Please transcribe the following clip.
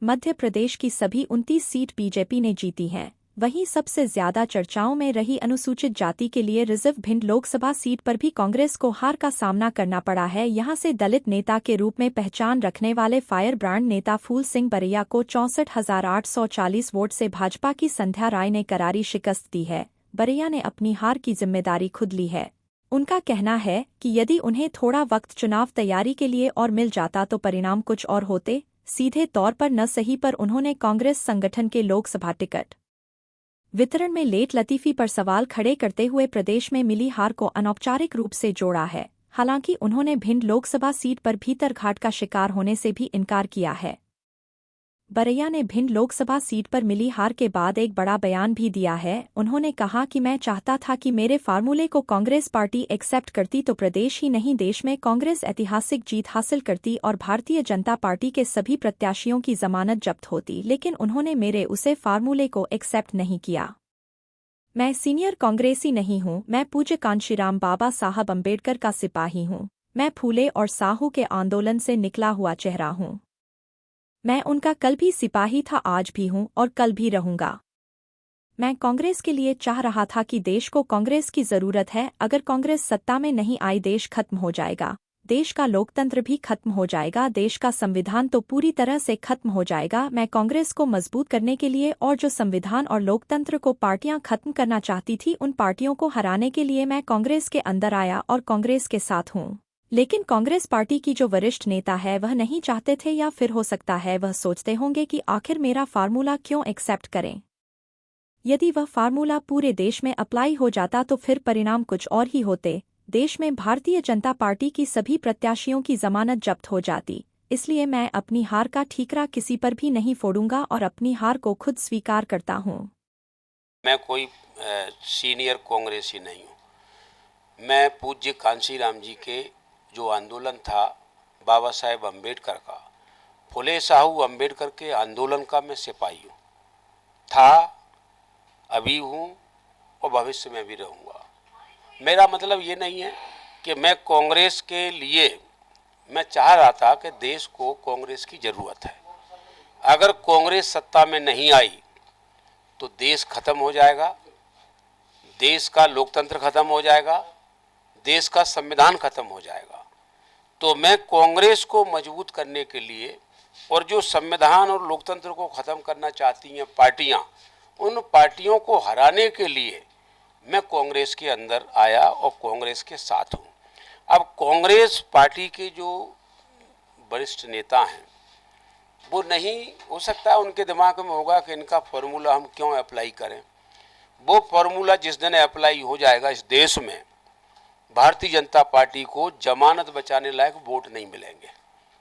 मध्य प्रदेश की सभी 29 seat BJP ने जीती हैं। वहीं सबसे ज्यादा चर्चाओं में रही अनुसूचित जाति के लिए रिजर्व भिंड लोकसभा सीट पर भी कांग्रेस को हार का सामना करना पड़ा है। यहां से दलित नेता के रूप में पहचान रखने वाले फायर ब्रांड नेता फूल सिंह बरैया को 64,840 वोट से भाजपा की संध्या राय ने करारी शिकस्त दी है। बरैया ने अपनी हार की जिम्मेदारी खुद ली है। उनका कहना है कि यदि उन्हें थोड़ा वक्त चुनाव तैयारी के लिए और मिल जाता तो परिणाम कुछ और होते। सीधे तौर पर न सही पर उन्होंने कांग्रेस संगठन के लोकसभा टिकट वितरण में लेट लतीफी पर सवाल खड़े करते हुए प्रदेश में मिली हार को अनौपचारिक रूप से जोड़ा है। हालांकि उन्होंने भिंड लोकसभा सीट पर भीतरघाट का शिकार होने से भी इनकार किया है। बरैया ने भिंड लोकसभा सीट पर मिली हार के बाद एक बड़ा बयान भी दिया है। उन्होंने कहा कि मैं चाहता था कि मेरे फार्मूले को कांग्रेस पार्टी एक्सेप्ट करती तो प्रदेश ही नहीं देश में कांग्रेस ऐतिहासिक जीत हासिल करती और भारतीय जनता पार्टी के सभी प्रत्याशियों की जमानत जब्त होती, लेकिन उन्होंने मेरे उसे फार्मूले को एक्सेप्ट नहीं किया। मैं सीनियर कांग्रेसी नहीं हूं, मैं पूज्य कांशीराम बाबा साहब अम्बेडकर का सिपाही हूं। मैं फूले और साहू के आंदोलन से निकला हुआ चेहरा हूं। मैं उनका कल भी सिपाही था, आज भी हूं और कल भी रहूंगा। मैं कांग्रेस के लिए चाह रहा था कि देश को कांग्रेस की जरूरत है। अगर कांग्रेस सत्ता में नहीं आई देश खत्म हो जाएगा, देश का लोकतंत्र भी खत्म हो जाएगा, देश का संविधान तो पूरी तरह से खत्म हो जाएगा। मैं कांग्रेस को मजबूत करने के लिए और जो संविधान और लोकतंत्र को पार्टियां खत्म करना चाहती थी उन पार्टियों को हराने के लिए मैं कांग्रेस के अंदर आया और कांग्रेस के साथ हूं। लेकिन कांग्रेस पार्टी की जो वरिष्ठ नेता है वह नहीं चाहते थे, या फिर हो सकता है वह सोचते होंगे कि आखिर मेरा फार्मूला क्यों एक्सेप्ट करें। यदि वह फार्मूला पूरे देश में अप्लाई हो जाता तो फिर परिणाम कुछ और ही होते। देश में भारतीय जनता पार्टी की सभी प्रत्याशियों की जमानत जब्त हो जाती। इसलिए मैं अपनी हार का ठीकरा किसी पर भी नहीं फोड़ूंगा और अपनी हार को खुद स्वीकार करता हूं। मैं कोई सीनियर कांग्रेसी नहीं हूं। मैं पूज्य कांशीराम जी के जो आंदोलन था बाबा साहेब अम्बेडकर का, फुले साहू अम्बेडकर के आंदोलन का मैं सिपाही हूँ, था, अभी हूँ और भविष्य में भी रहूँगा। मेरा मतलब ये नहीं है कि मैं कांग्रेस के लिए, मैं चाह रहा था कि देश को कांग्रेस की ज़रूरत है। अगर कांग्रेस सत्ता में नहीं आई तो देश खत्म हो जाएगा, देश का लोकतंत्र खत्म हो जाएगा, देश का संविधान खत्म हो जाएगा। तो मैं कांग्रेस को मजबूत करने के लिए और जो संविधान और लोकतंत्र को ख़त्म करना चाहती हैं पार्टियां, उन पार्टियों को हराने के लिए मैं कांग्रेस के अंदर आया और कांग्रेस के साथ हूं। अब कांग्रेस पार्टी के जो वरिष्ठ नेता हैं वो नहीं, हो सकता है उनके दिमाग में होगा कि इनका फार्मूला हम क्यों अप्लाई करें। वो फार्मूला जिस दिन अप्लाई हो जाएगा इस देश में भारतीय जनता पार्टी को जमानत बचाने लायक वोट नहीं मिलेंगे।